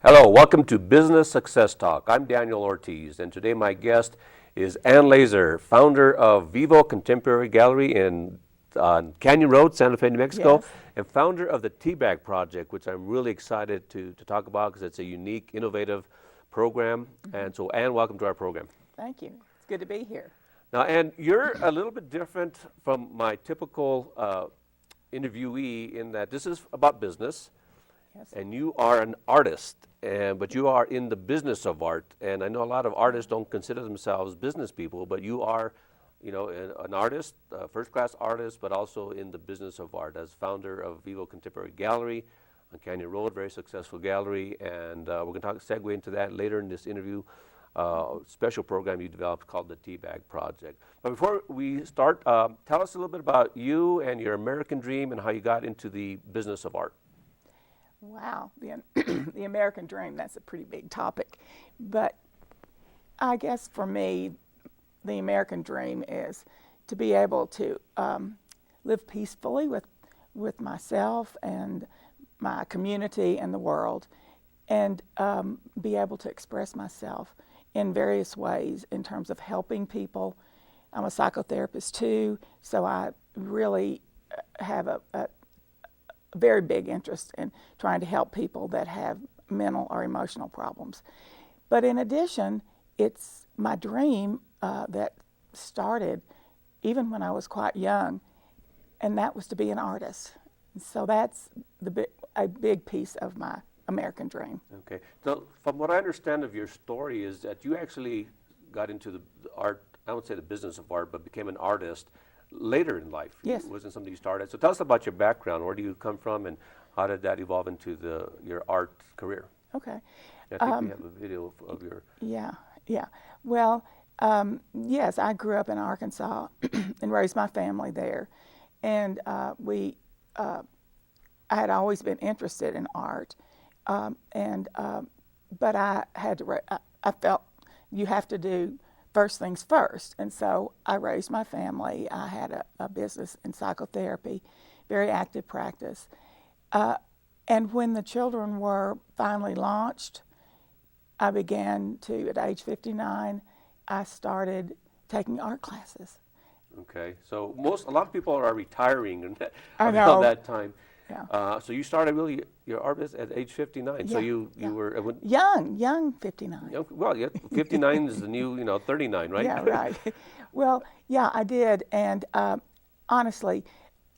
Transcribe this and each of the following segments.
Hello, welcome to Business Success Talk. I'm Daniel Ortiz, and today my guest is Ann Laser, founder of Vivo Contemporary Gallery in Canyon Road, Santa Fe, New Mexico, Yes. and founder of the Teabag Project, which I'm really excited to talk about because it's a unique, innovative program. And so, Ann, welcome to our program. Thank you. It's good to be here. Now, Ann, you're a little bit different from my typical interviewee in that this is about business. Yes. And you are an artist, but you are in the business of art. And I know a lot of artists don't consider themselves business people, but you are, an artist, a first-class artist, but also in the business of art as founder of Vivo Contemporary Gallery on Canyon Road, very successful gallery. And we're going to segue into that later in this interview. Special program you developed called the Teabag Project. But before we start, tell us a little bit about you and your American dream and how you got into the business of art. Wow, the American dream, that's a pretty big topic. But I guess for me, the American dream is to be able to live peacefully with myself and my community and the world, and be able to express myself in various ways in terms of helping people. I'm a psychotherapist too, so I really have a very big interest in trying to help people that have mental or emotional problems. But in addition, it's my dream that started even when I was quite young, and that was to be an artist. So that's a big piece of my American dream. Okay. So from what I understand of your story is that you actually got into the art, I won't say the business of art, but became an artist later in life. Yes. It wasn't something you started. So tell us about your background. Where do you come from, and how did that evolve into your art career? Okay. I think we have a video of your... Yeah. Well, yes, I grew up in Arkansas and raised my family there. And I had always been interested in art. But I had to, I felt you have to do first things first. And so I raised my family. I had a business in psychotherapy, very active practice. And when the children were finally launched, I began to, at age 59, I started taking art classes. Okay. So a lot of people are retiring I around know. that time. Yeah. So you started really your art business at age 59. So Yeah, you yeah. were... Young 59. Well, yeah, 59 is the new, 39, right? Yeah, right. Well, yeah, I did. And honestly,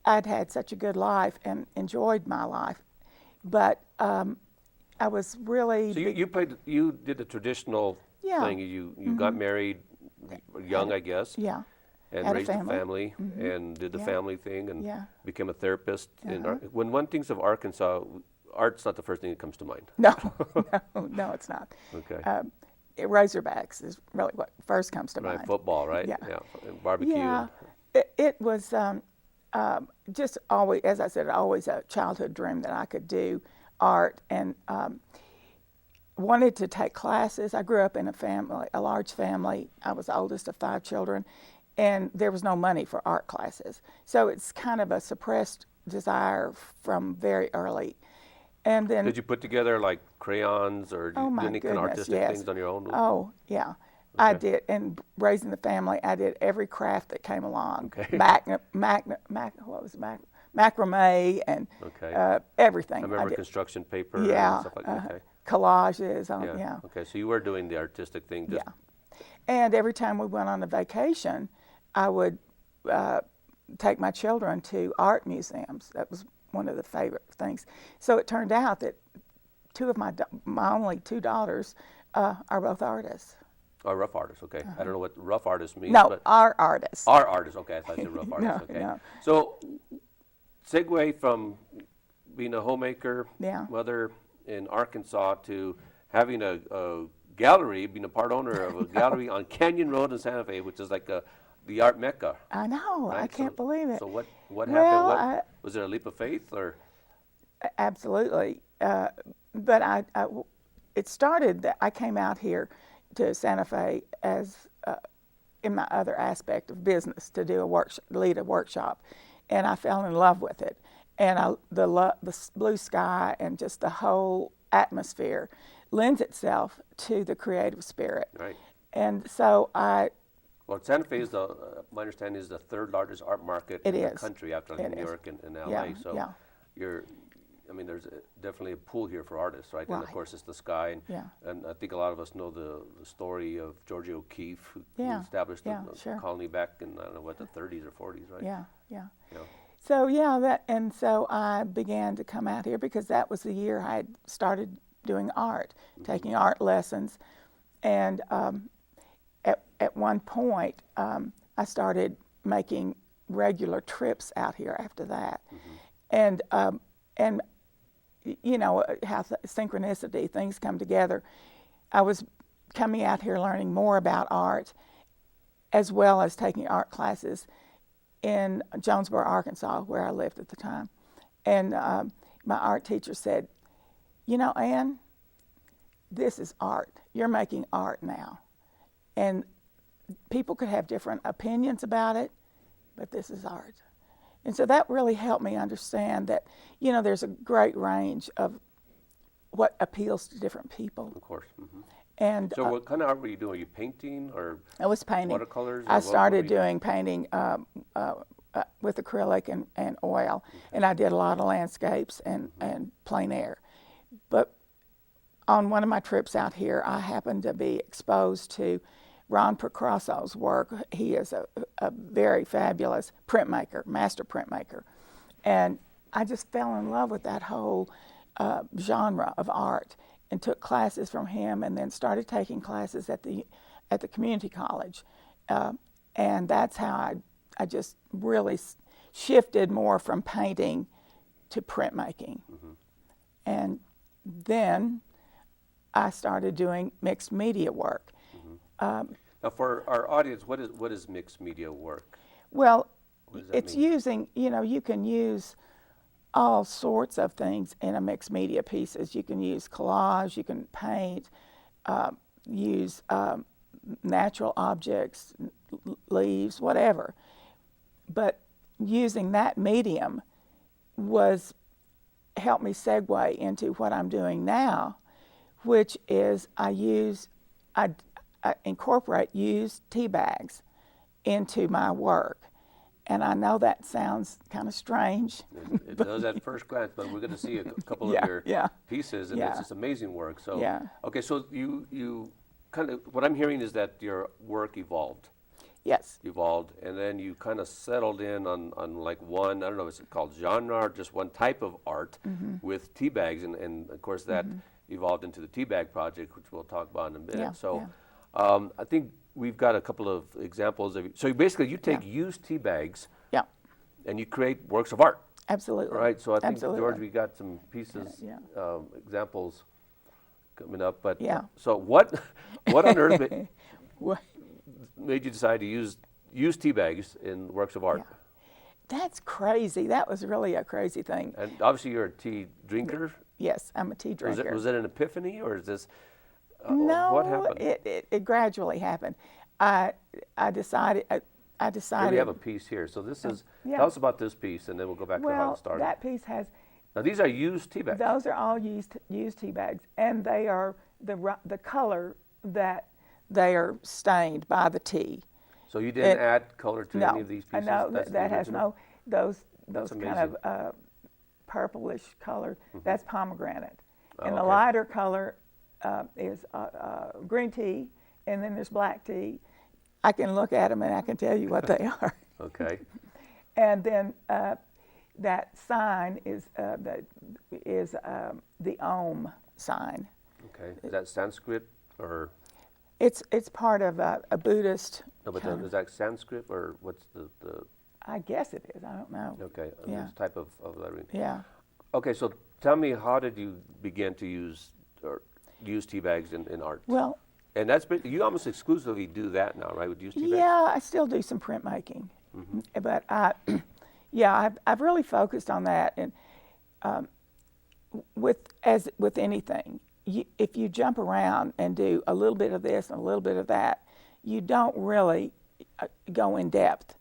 I'd had such a good life and enjoyed my life. But I was really... So you did the traditional thing. You got married young, I guess. Yeah. And Had a raised a family. family and did the family thing and became a therapist. When one thinks of Arkansas, art's not the first thing that comes to mind. No, it's not. Okay. Razorbacks is really what first comes to Right, mind. football, right? Yeah. And barbecue. Yeah, it was just always, as I said, always a childhood dream that I could do art, and wanted to take classes. I grew up in a large family. I was the oldest of 5 children, and there was no money for art classes. So it's kind of a suppressed desire from very early. And then... Did you put together like crayons or Oh my any kind of goodness, artistic yes. things on your own? Oh, yeah. Okay. I did. And raising the family, I did every craft that came along. Okay. Macrame and everything. I remember construction paper and Yeah. stuff like that. Okay. Collages. Yeah. Okay, so you were doing the artistic thing. Just And every time we went on a vacation, I would take my children to art museums. That was one of the favorite things. So it turned out that 2 of my only 2 daughters are both artists. Oh, rough artists, okay. I don't know what rough artist means. No, but are artists. Are artists, okay. I thought you said rough artists, okay. No. So, segue from being a homemaker, mother in Arkansas, to having a gallery, being a part owner of a gallery on Canyon Road in Santa Fe, which is like the art mecca. I know. Right? I can't believe it. So what happened? Well, Was there a leap of faith, or? Absolutely. But it started that I came out here to Santa Fe as in my other aspect of business to do lead a workshop, and I fell in love with it. And the blue sky and just the whole atmosphere lends itself to the creative spirit. Right. And so Well, Santa Fe is my understanding is the third largest art market in the is. country after It New is. York and LA. Yeah, So yeah. there's definitely a pool here for artists, right? And of Right. course, it's the sky. Yeah. And I think a lot of us know the story of Georgia O'Keeffe, who Yeah, established yeah, the sure. colony back in, I don't know, what, the 30s or 40s, right? Yeah, yeah. Yeah. So so I began to come out here because that was the year I had started doing art, taking art lessons, and at one point I started making regular trips out here after that, and you know how synchronicity, things come together. I was coming out here learning more about art, as well as taking art classes in Jonesboro, Arkansas, where I lived at the time. And my art teacher said, you know, Ann, this is art. You're making art now. And people could have different opinions about it, but this is art. And so that really helped me understand that, you know, there's a great range of what appeals to different people. Of course. And So what kind of art were you doing? Are you painting or I was painting. watercolors? or I what were started you doing painting with acrylic and oil, and I did a lot of landscapes and plein air. But on one of my trips out here, I happened to be exposed to Ron Procrosso's work. He is a very fabulous printmaker, master printmaker. And I just fell in love with that whole genre of art and took classes from him, and then started taking classes at the community college. And that's how I just really shifted more from painting to printmaking. And then I started doing mixed media work. Now, for our audience, what is mixed media work? Well, What does that it's mean? using, you know, you can use all sorts of things in a mixed media pieces. You can use collage, you can paint, use natural objects, leaves, whatever. But using that medium helped me segue into what I'm doing now, which is I incorporate used tea bags into my work. And I know that sounds kind of strange. It does at first glance, but we're going to see a couple Yeah, of your yeah. pieces, and Yeah. it's just amazing work. So, Yeah. okay, so you kind of, what I'm hearing is that your work evolved, Yes. and then you kind of settled in on like one, I don't know, is it called genre or just one type of art with tea bags, and of course that evolved into the Tea Bag Project, which we'll talk about in a minute. Yeah, So I think we've got a couple of examples of, so basically you take used tea bags Yeah. and you create works of art. Absolutely. Right, so I think, Absolutely. George, we got some pieces, Yeah, examples coming up, but, Yeah. so what on earth Well, made you decide to use tea bags in works of art? Yeah. That's crazy. That was really a crazy thing. And obviously you're a tea drinker. Yes, I'm a tea drinker. Was it an epiphany, or is this, No, what happened? it gradually happened. I decided. Here we have a piece here, so this is, yeah. tell us about this piece, and then we'll go back to how Well, it started. that piece has. Now these are used tea bags. Those are all used tea bags, and they are the color that they are stained by the tea. So you didn't add color to No, any of these pieces? no, That's the that has original? no those kind amazing. of purplish color. That's pomegranate, and the okay. lighter color is green tea, and then there's black tea. I can look at them and I can tell you what they are. Okay. And then that sign is the Om sign. Okay, is that Sanskrit or, It's part of a Buddhist. no, but kind is that Sanskrit or what's the I guess it is. I don't know. okay, Yeah. this type of lettering? Yeah. Okay, so tell me, how did you begin to use tea bags in art? Well, And you almost exclusively do that now, right, with used tea bags? yeah, I still do some printmaking, but I've really focused on that. And as with anything, if you jump around and do a little bit of this and a little bit of that, you don't really go in depth.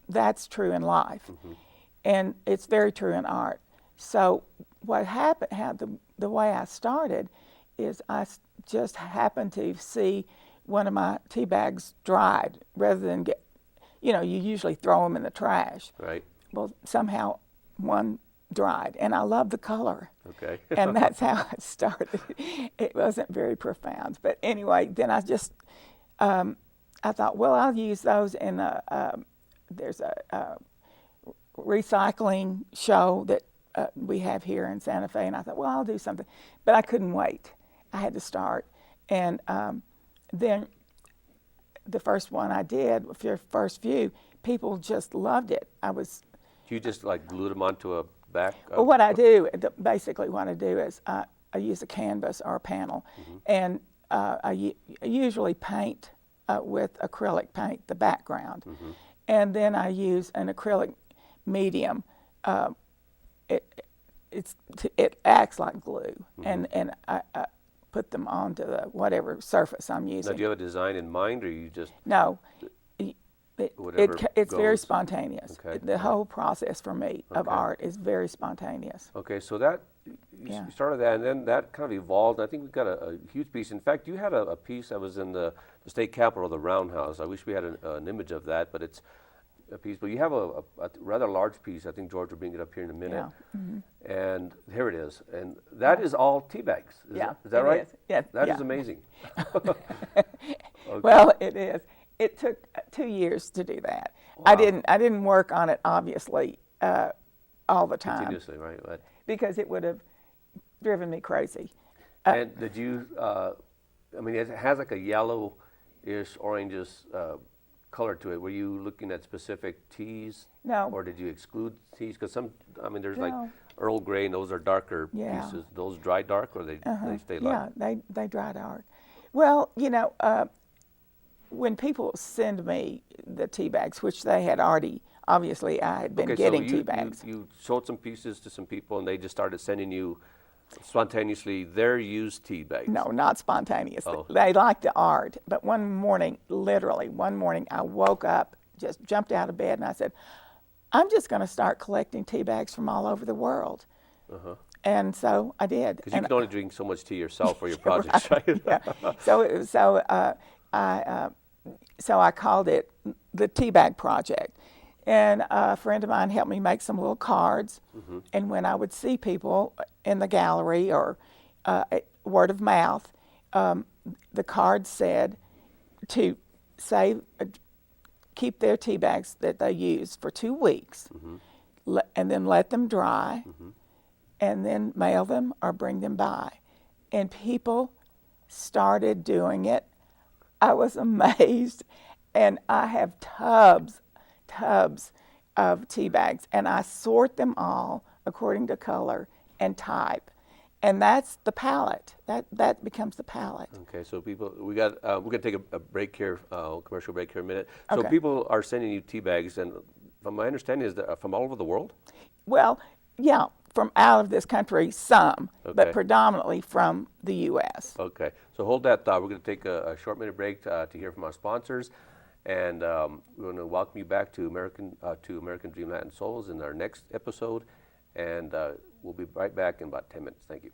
That's true in life, and it's very true in art. So what happened, the way I started, is just happened to see one of my tea bags dried rather than get, you usually throw them in the trash. Right. Well, somehow one dried, and I love the color. Okay. And that's how it started. It wasn't very profound. But anyway, then I thought, well, I'll use those in there's a recycling show that we have here in Santa Fe, and I thought, well, I'll do something. But I couldn't wait. I had to start. And then the first one I did, for your first few, people just loved it. Do you just like glue them onto a back? Well, what I do, basically what I do is I use a canvas or a panel, and I usually paint with acrylic paint the background. And then I use an acrylic medium. It acts like glue, and I put them onto whatever surface I'm using. Now, do you have a design in mind, or you just No, it's very goes? spontaneous. Okay. The whole process for me of Okay. art is very spontaneous. Okay, so that Yeah. you started that, and then that kind of evolved. I think we've got a huge piece. In fact, you had a piece that was in the state capitol, the Roundhouse. I wish we had an image of that, but it's a piece. But you have a rather large piece. I think George will bring it up here in a minute. Yeah. And here it is, and that is all tea bags. Is that it right? is. Yeah, That yeah. is amazing. Well, it is. It took 2 years to do that. Wow. I didn't work on it obviously all the time Continuously, right? Right. because it would have driven me crazy. And did you? I mean, it has like a yellowish, orangish color to it. Were you looking at specific teas? No. Or did you exclude teas? Because there's No. like Earl Grey, and those are darker Yeah. pieces. Those dry dark, or they stay light? Yeah, they dry dark. Well, when people send me the tea bags, which they had already, obviously I had been Okay, getting so tea bags. You showed some pieces to some people, and they just started sending you spontaneously their used tea bags. No, not spontaneous. Oh. They liked the art. But literally one morning, I woke up, just jumped out of bed, and I said, I'm just going to start collecting tea bags from all over the world. And so I did. Because you can only drink so much tea yourself for your projects, right? Yeah. So I called it the Tea Bag Project. And a friend of mine helped me make some little cards. And when I would see people in the gallery or word of mouth, the card said to keep their tea bags that they use for 2 weeks, and then let them dry, and then mail them or bring them by. And people started doing it. I was amazed. And I have tubs of tea bags, and I sort them all according to color and type. And that's the palette. That becomes the palette. Okay, so we're gonna take a break here, commercial break here in a minute. So Okay. people are sending you tea bags, and from my understanding, is that from all over the world? Well, yeah, from out of this country, some, Okay. but predominantly from the U.S. Okay, so hold that thought. We're gonna take a short minute break to hear from our sponsors, and we're gonna welcome you back to American Dream Latin Souls in our next episode, and we'll be right back in about 10 minutes. Thank you.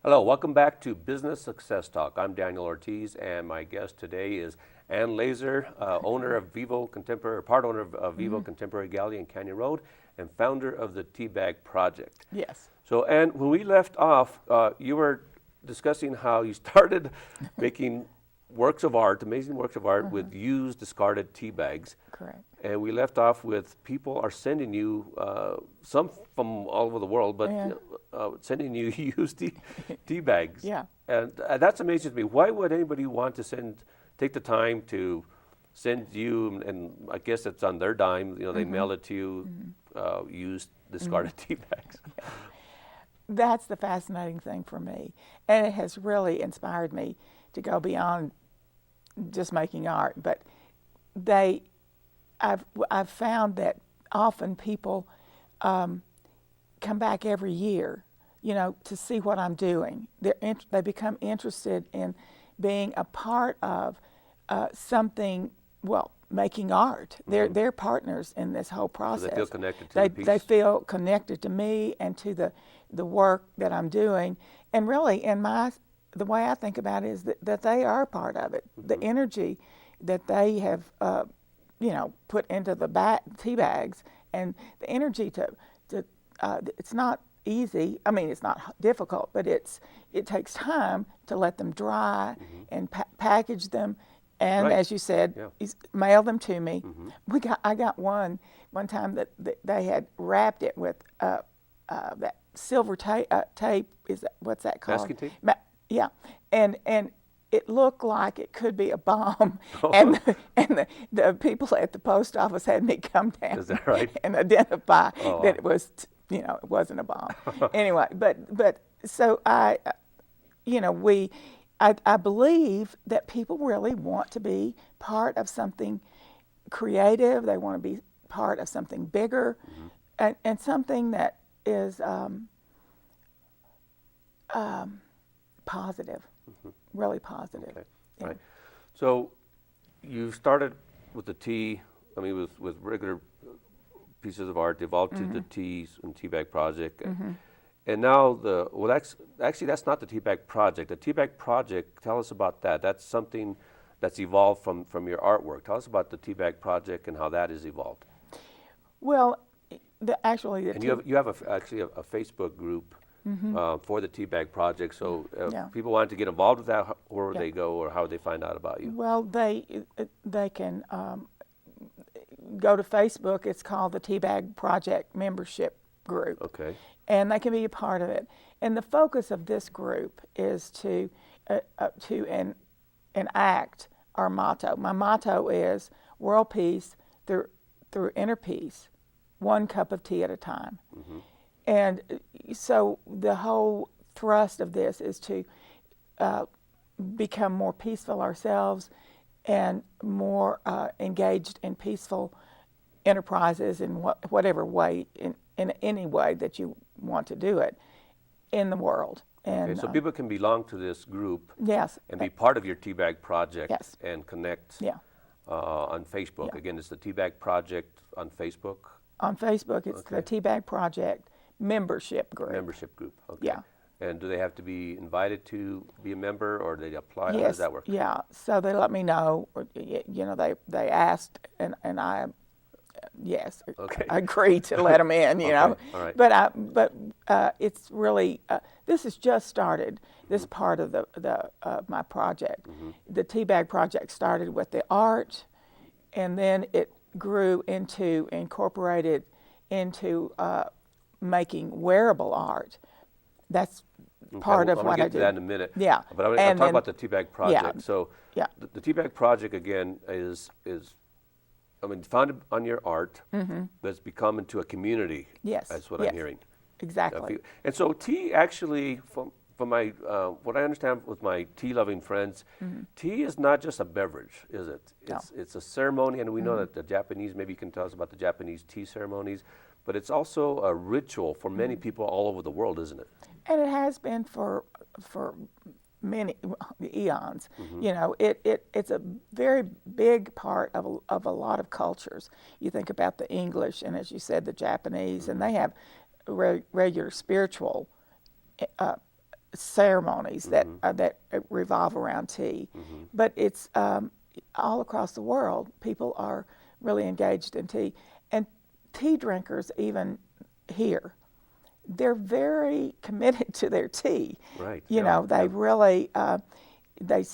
Hello, welcome back to Business Success Talk. I'm Daniel Ortiz, and my guest today is Ann Laser, owner of Vivo Contemporary, part owner of Vivo Contemporary Gallery in Canyon Road, and founder of the Tea Bag Project. Yes. So, Ann, when we left off, you were discussing how you started making works of art, amazing works of art, with used, discarded tea bags. Correct. And we left off with people are sending you, some from all over the world, but sending you used tea bags. Yeah. And that's amazing to me. Why would anybody want to take the time to send you, and I guess it's on their dime, they mail it to you, used, discarded tea bags? Yeah. That's the fascinating thing for me. And it has really inspired me to go beyond just making art. But I've found that often people come back every year, to see what I'm doing. They become interested in being a part of something. Well, making art. They're partners in this whole process. So they feel connected to the piece. They feel connected to me and to the work that I'm doing. And really, the way I think about it is that they are part of it. The energy that they have, put into the tea bags, and the energy to it's not easy. I mean, it's not difficult, but it takes time to let them dry and package them. And as you said, mail them to me. I got one time that they had wrapped it with that silver tape. What's that called? Masking tape? Yeah, and it looked like it could be a bomb, and the people at the post office had me come down. Is that right? And identify that it was, it wasn't a bomb. Anyway, but so I believe that people really want to be part of something creative. They want to be part of something bigger, and something that is positive, really positive. Okay. Yeah. Right. So you started with the tea, with regular pieces of art, evolved to the teas and tea bag project. And now that's not the Tea Bag Project. The Tea Bag Project, tell us about that. That's something that's evolved from your artwork. Tell us about the Tea Bag Project and how that has evolved. Well, you have actually a Facebook group for the Tea Bag Project. So people want to get involved with that, where would they go, or how would they find out about you? Well, they can go to Facebook. It's called the Tea Bag Project Membership Group. Okay. And they can be a part of it. And the focus of this group is to enact our motto. My motto is world peace through inner peace, one cup of tea at a time. And so the whole thrust of this is to become more peaceful ourselves and more engaged in peaceful enterprises in whatever way, in any way that you want to do it in the world. And okay, so people can belong to this group, yes, and be part of your Tea Bag Project, yes, and connect on Facebook. Yeah. Again, it's the Tea Bag Project on Facebook. On Facebook, it's the Tea Bag Project Membership Group. Membership group. Okay. Yeah. And do they have to be invited to be a member, or do they apply? Yes. How does that work? Yeah. So they let me know. They asked, and I. Yes, okay. I agreed to let them in, All right. But it's really this has just started. This part of my project, the Tea Bag Project, started with the art, and then it grew incorporated into making wearable art. That's part of what I do. We'll get to that in a minute. Yeah, but I'll talk about the Tea Bag Project. Yeah. So the Tea Bag Project again is founded on your art, that's become into a community. Yes. That's what I'm hearing. Exactly. And so tea actually, from my what I understand with my tea-loving friends, tea is not just a beverage, is it? It's a ceremony, and we know that the Japanese, maybe you can tell us about the Japanese tea ceremonies, but it's also a ritual for many people all over the world, isn't it? And it has been for many eons. It's a very big part of a lot of cultures. You think about the English, and as you said, the Japanese, and they have regular spiritual ceremonies that revolve around tea. But it's all across the world, people are really engaged in tea. And tea drinkers, even here, they're very committed to their tea. Right. You know, they really, they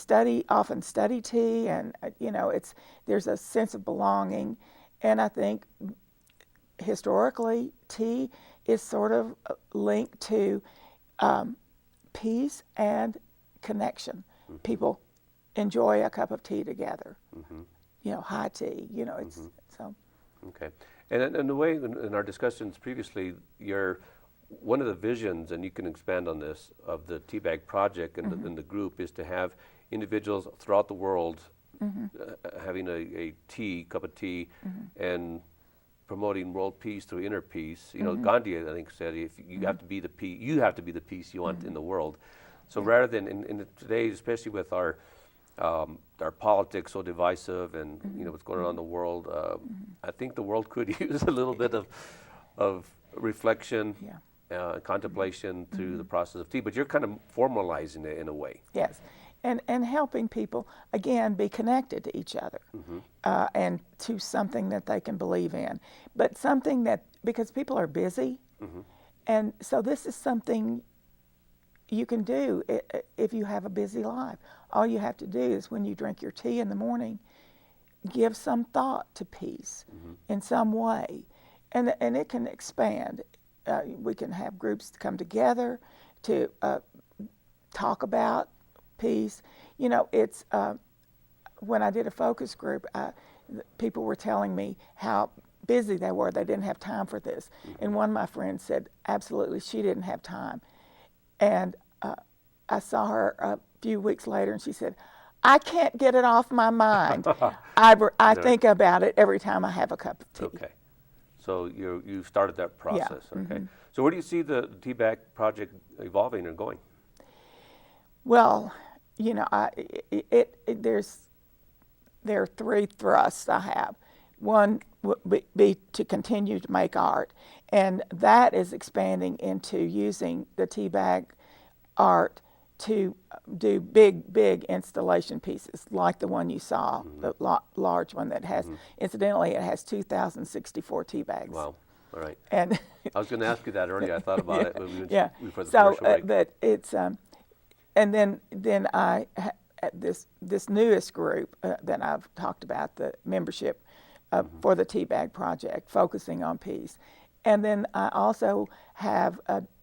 often study tea, and, you know, there's a sense of belonging. And I think historically, tea is sort of linked to peace and connection. People enjoy a cup of tea together. You know, high tea. You know, it's so. Okay, and the way in our discussions previously, one of the visions, and you can expand on this, of the Teabag Project and the group is to have individuals throughout the world having a cup of tea, and promoting world peace through inner peace. You know, Gandhi, I think, said, if you have to be the peace, you have to be the peace you want in the world. So rather than in today, especially with our politics so divisive, and you know what's going on in the world, I think the world could use a little bit of reflection, contemplation through the process of tea. But you're kind of formalizing it in a way. Yes. And helping people, again, be connected to each other and to something that they can believe in. But something that, because people are busy, and so this is something you can do if you have a busy life. All you have to do is, when you drink your tea in the morning, give some thought to peace in some way. And it can expand. We can have groups come together to talk about peace. You know, it's when I did a focus group, people were telling me how busy they were. They didn't have time for this. And one of my friends said, absolutely, she didn't have time. And I saw her a few weeks later, and she said, I can't get it off my mind. I think about it every time I have a cup of tea. Okay. So you started that process. Okay. So where do you see the Teabag Project evolving and going? Well, you know, there are three thrusts I have. One would be to continue to make art, and that is expanding into using the Teabag art to do big installation pieces, like the one you saw, the large one that has, incidentally, it has 2,064 tea bags. Wow. All right. And I was going to ask you that earlier. I thought about it. Before the so, commercial break. but it's, and then I this newest group that I've talked about, the membership for the Teabag Project, focusing on peace. And then I also have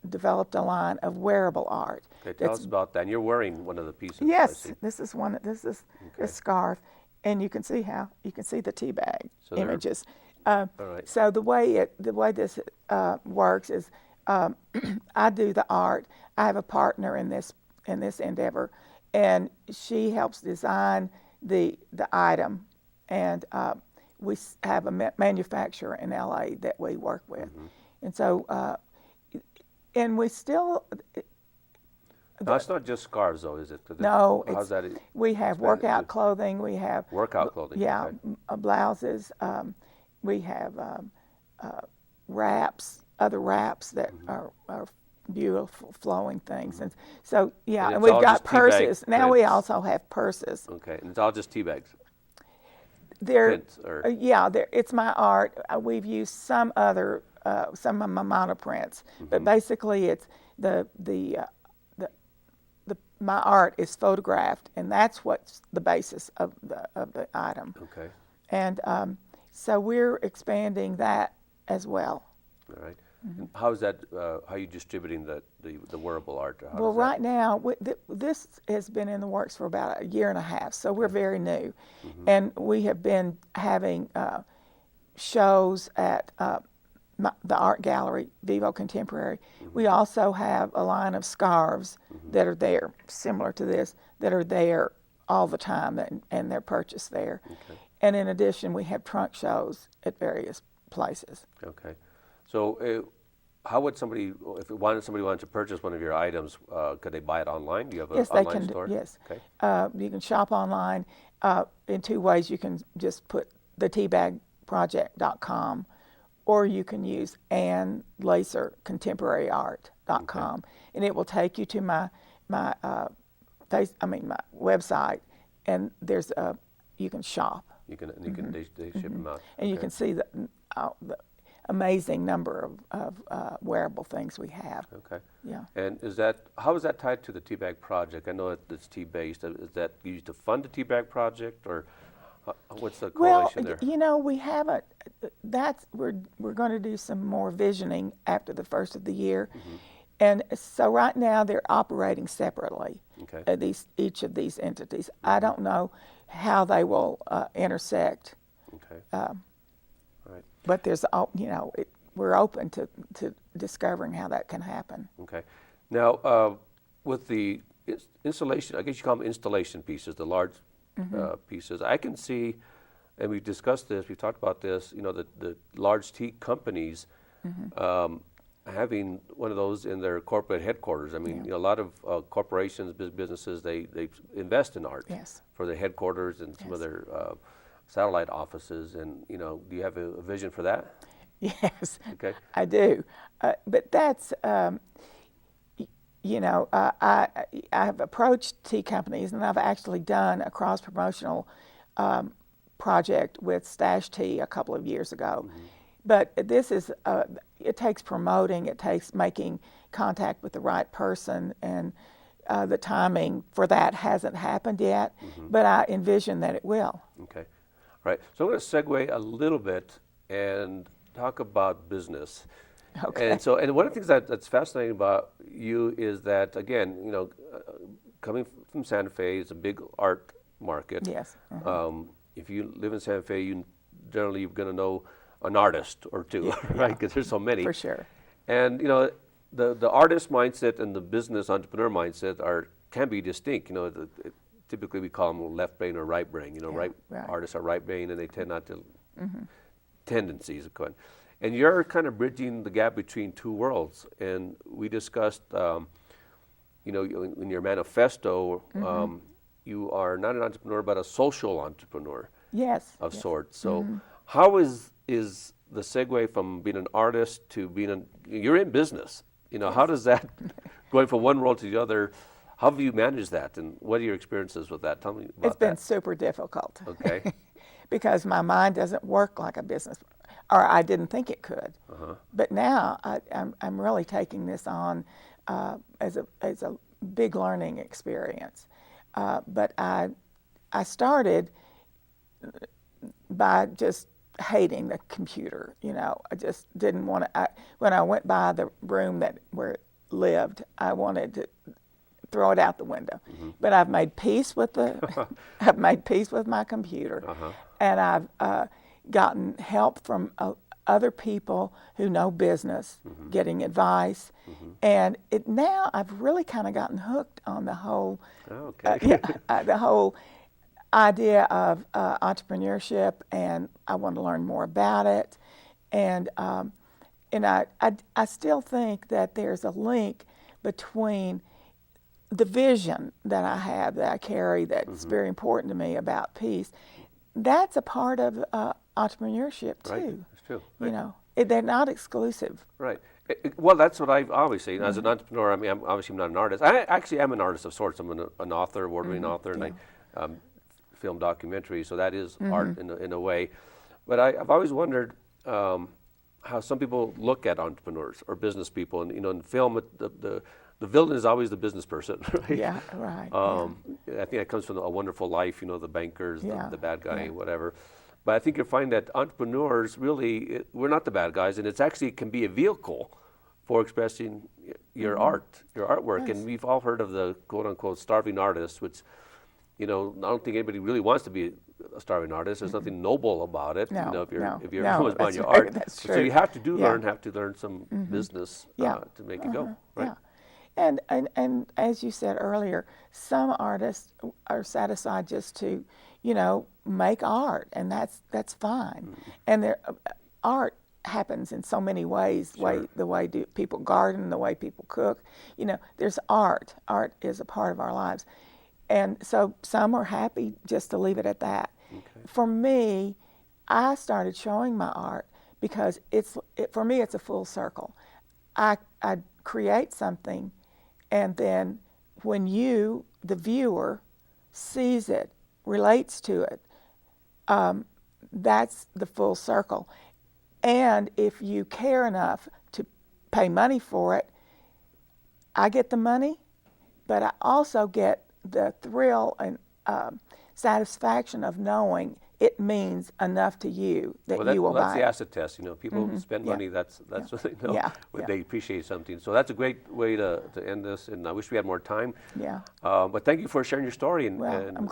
developed a line of wearable art. Okay, tell us about that. And you're wearing one of the pieces. Yes, this is one. This is a scarf, and you can see the tea bag images. All right. So the way this works is, I do the art. I have a partner in this endeavor, and she helps design the item, and we have a manufacturer in LA that we work with, and so and we still. No, it's not just scarves, though, is it? No, how's that? We have workout clothing. We have workout clothing. Yeah, okay. Blouses. We have wraps, other wraps that are beautiful flowing things, and so and we've got purses. Now we also have purses. Okay, and it's all just tea bags. It's my art. We've used some of my monoprints, but basically it's my art is photographed, and that's what's the basis of the item. Okay. And so we're expanding that as well. All right. How is that? How are you distributing the wearable art? Well, right now, this has been in the works for about a year and a half, so we're very new, and we have been having shows at the art gallery, Vivo Contemporary. We also have a line of scarves that are there, similar to this, that are there all the time, and they're purchased there. Okay. And in addition, we have trunk shows at various places. Okay. So how would somebody wanted to purchase one of your items, could they buy it online? Do you have an online store? Yes. Okay. You can shop online in two ways. You can just put the teabagproject.com, or you can use Ann Lacer contemporaryart.com, and it will take you to my my my website, and there's you can shop. You can they ship them out. And you can see the amazing number of wearable things we have. Okay. Yeah. And how is that tied to the Tea Bag Project? I know it's tea-based. Is that used to fund the Tea Bag Project, or what's the correlation there? You know, we haven't. We're going to do some more visioning after the first of the year, and so right now they're operating separately. Okay. Each of these entities. I don't know how they will intersect. Okay. Right. But there's, we're open to discovering how that can happen. Okay. Now, with the installation, I guess you call them installation pieces, the large pieces, I can see, and we've discussed this, we've talked about this, the large tea companies having one of those in their corporate headquarters. I mean, a lot of corporations, businesses, they invest in art for their headquarters and some of their satellite offices. And, do you have a vision for that? Yes, okay. I do. But that's, I have approached tea companies, and I've actually done a cross-promotional project with Stash Tea a couple of years ago. But this is, it takes promoting, it takes making contact with the right person, and the timing for that hasn't happened yet, but I envision that it will. Okay. All right. So I'm going to segue a little bit and talk about business. Okay. And one of the things that's fascinating about you is that, again, coming from Santa Fe, it's a big art market. Yes. If you live in Santa Fe, you're going to know an artist or two, right? Because there's so many. For sure. And the artist mindset and the business entrepreneur mindset can be distinct. Typically we call them left brain or right brain. Right artists are right brain, and they tend not to tendencies. And you're kind of bridging the gap between two worlds. And we discussed, in your manifesto, you are not an entrepreneur but a social entrepreneur. Yes. Of sorts. So how is the segue from being an artist to you're in business? How does that, going from one world to the other, how have you managed that, and what are your experiences with that? Tell me about that. It's been super difficult. Okay. Because my mind doesn't work like a business, or I didn't think it could. But now I'm really taking this on as a big learning experience. But I started by just hating the computer. I just didn't want to. When I went by the room where it lived, I wanted to throw it out the window. But I've made peace with I've made peace with my computer, and I've gotten help from other people who know business, getting advice, and now I've really kind of gotten hooked on the whole, the whole idea of entrepreneurship, and I want to learn more about it, and I still think that there's a link between the vision that I have, that I carry, that's very important to me about peace. That's a part of entrepreneurship too. Right, that's true. Right. They're not exclusive. Right. Well, that's what I always say. As an entrepreneur, I mean, I'm obviously not an artist. I actually am an artist of sorts. I'm an author, award-winning author, and I film documentaries, so that is art in a way. But I've always wondered how some people look at entrepreneurs or business people, and in film, the villain is always the business person, right? Yeah, right. I think that comes from A Wonderful Life, the bankers, the bad guy, whatever. But I think you'll find that entrepreneurs really, we're not the bad guys, and it actually can be a vehicle for expressing your art, your artwork. Yes. And we've all heard of the quote-unquote starving artist, which, I don't think anybody really wants to be a starving artist. There's nothing noble about it. No, if you're buying your art. That's true. So you have to learn some business to make it go, right? Yeah. And as you said earlier, some artists are satisfied just to, make art, and that's fine. And their art happens in so many ways. The way people garden, the way people cook. There's art. Art is a part of our lives, and so some are happy just to leave it at that. Okay. For me, I started showing my art because for me, it's a full circle. I create something, and then when you, the viewer, sees it, relates to it, that's the full circle. And if you care enough to pay money for it, I get the money, but I also get the thrill and satisfaction of knowing it means enough to you that you will that's buy the it. acid test. People spend money. That's what they know. When they appreciate something. So that's a great way to end this. And I wish we had more time. Yeah. But thank you for sharing your story. And, Well, and I'm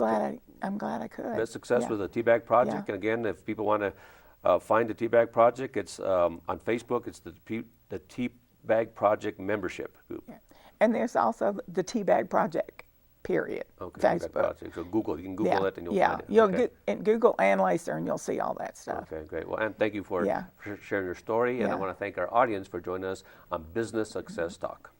glad I could. best success with the Teabag Project. And again, if people want to find the Teabag Project, it's on Facebook. It's the Teabag Project membership group. Yeah. And there's also the Teabag Project. Period. Okay. Facebook. Project. So Google. You can Google it and you'll find it. You'll get in Google and Lacer, and you'll see all that stuff. Okay, great. Well, and thank you for sharing your story. And I want to thank our audience for joining us on Business Success Talk.